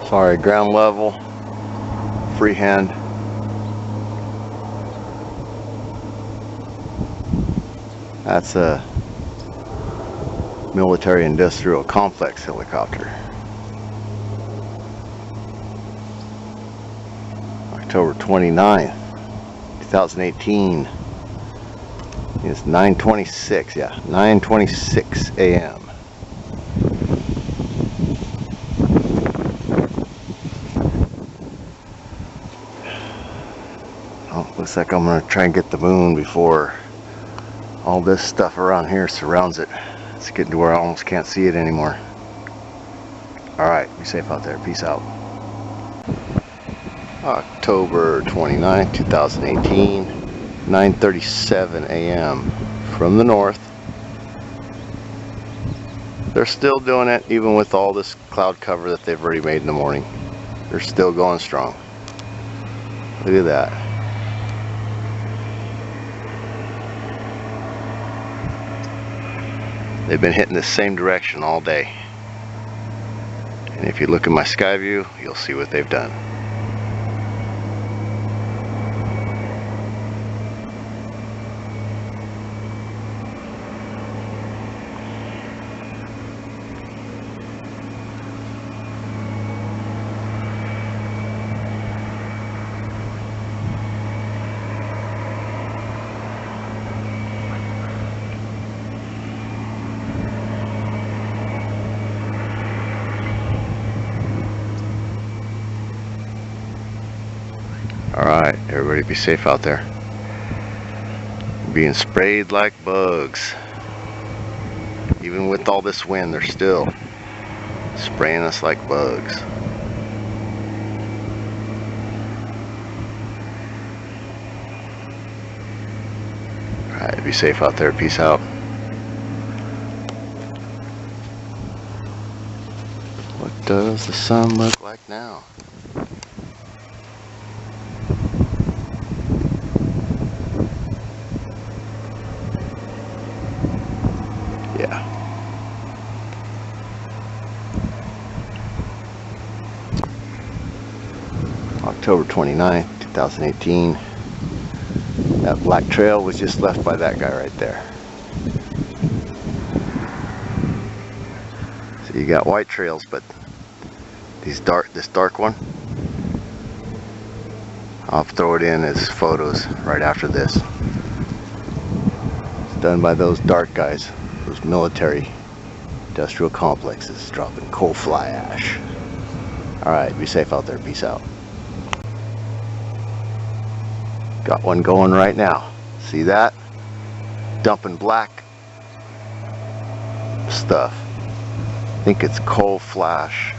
Sorry, ground level, freehand. That's a military industrial complex helicopter. October 29th, 2018. It's 9:26, yeah, 9:26 a.m. Oh, looks like I'm gonna try and get the moon before all this stuff around here surrounds it. It's getting to where I almost can't see it anymore. Alright, be safe out there. Peace out. October 29th, 2018, 9:37 a.m. from the north. They're still doing it even with all this cloud cover that they've already made in the morning. They're still going strong. Look at that. They've been hitting the same direction all day. And if you look at my sky view, you'll see what they've done. Alright, everybody be safe out there. Being sprayed like bugs. Even with all this wind, they're still spraying us like bugs. Alright, be safe out there. Peace out. What does the sun look like now? Yeah. October 29th, 2018. That black trail was just left by that guy right there. So you got white trails, but this dark one, I'll throw it in as photos right after this. It's done by those dark guys. Those military industrial complexes dropping coal fly ash. Alright, be safe out there. Peace out. Got one going right now. See that? Dumping black stuff. I think it's coal flash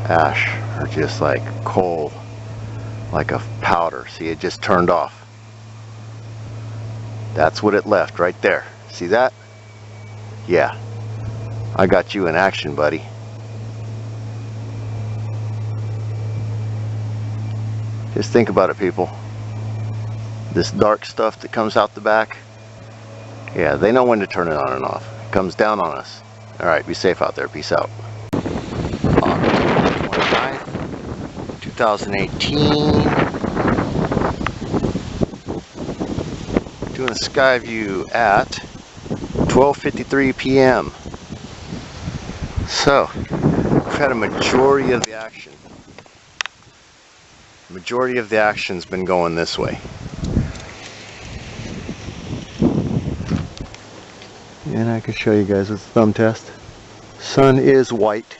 ash, or just like coal, like a powder. See, it just turned off. That's what it left right there. See that? Yeah. I got you in action, buddy. Just think about it, people. This dark stuff that comes out the back, yeah, they know when to turn it on and off. It comes down on us. Alright, be safe out there. Peace out. October 29th, 2018. Doing a sky view at 12:53 p.m. So, we've had a majority of the action. The majority of the action's been going this way. And I can show you guys with the thumb test. Sun is white.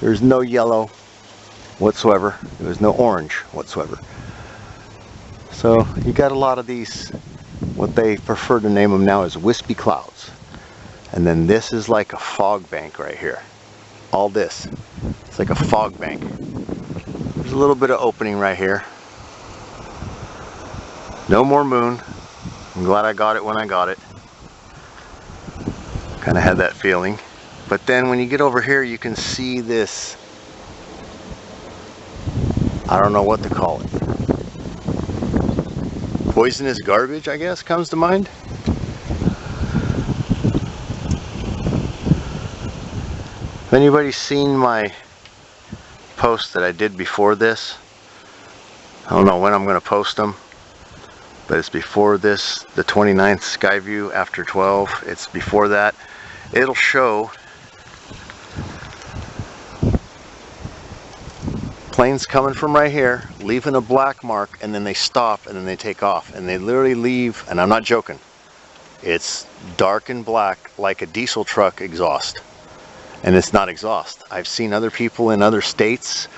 There's no yellow whatsoever. There's no orange whatsoever. So you got a lot of these, what they prefer to name them now is wispy clouds. And then this is like a fog bank right here. All this, it's like a fog bank. There's a little bit of opening right here. No more moon. I'm glad I got it when I got it. Kind of had that feeling. But then when you get over here, you can see this, I don't know what to call it. Poisonous garbage, I guess, comes to mind. If anybody's seen my post that I did before this, I don't know when I'm going to post them, but it's before this, the 29th sky view after 12. It's before that. It'll show planes coming from right here, leaving a black mark, and then they stop and then they take off. And they literally leave, and I'm not joking, it's dark and black like a diesel truck exhaust. And it's not exhaust. I've seen other people in other states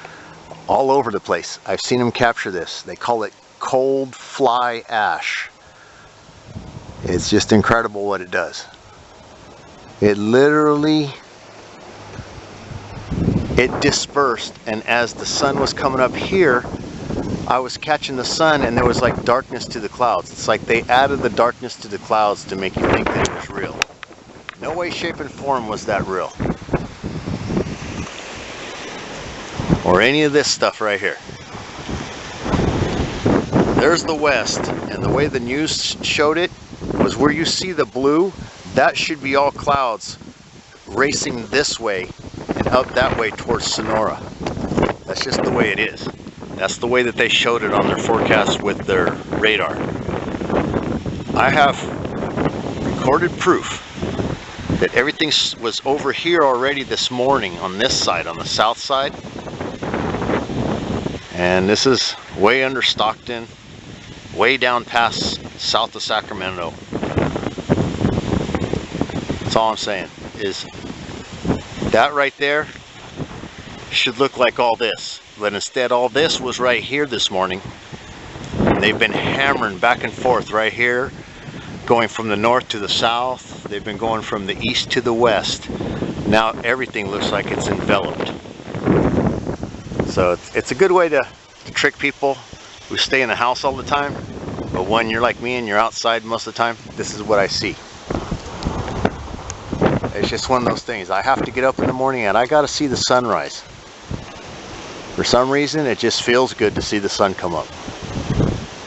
all over the place. I've seen them capture this. They call it cold fly ash. It's just incredible what it does. It literally, it dispersed, and as the sun was coming up here, I was catching the sun and there was like darkness to the clouds. It's like they added the darkness to the clouds to make you think that it was real. No way, shape, and form was that real. Or any of this stuff right here. There's the west, and the way the news showed it was where you see the blue, that should be all clouds racing this way and up that way towards Sonora. That's just the way it is. That's the way that they showed it on their forecast with their radar. I have recorded proof that everything was over here already this morning on this side, on the south side. And this is way under Stockton, way down past south of Sacramento. That's all I'm saying, is that right there should look like all this. But instead all this was right here this morning. And they've been hammering back and forth right here, going from the north to the south. They've been going from the east to the west. Now everything looks like it's enveloped. So it's a good way to trick people who stay in the house all the time. But when you're like me and you're outside most of the time, this is what I see. It's just one of those things. I have to get up in the morning and I got to see the sunrise. For some reason, it just feels good to see the sun come up.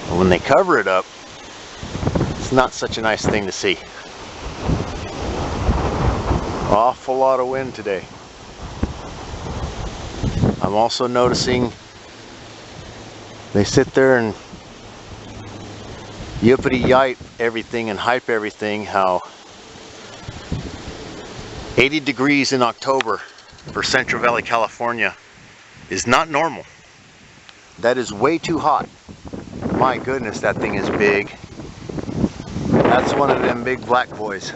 And when they cover it up, it's not such a nice thing to see. Awful lot of wind today. I'm also noticing they sit there and yippity-yipe everything and hype everything, how 80 degrees in October for Central Valley, California is not normal. That is way too hot. My goodness, that thing is big. That's one of them big black boys.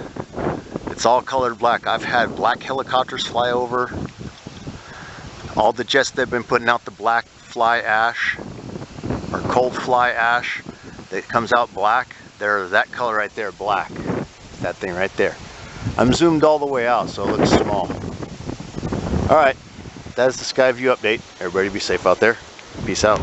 It's all colored black. I've had black helicopters fly over. All the jets that have been putting out the black fly ash or cold fly ash that comes out black, they're that color right there, black. That thing right there. I'm zoomed all the way out so it looks small. Alright, that is the Sky View update. Everybody be safe out there. Peace out.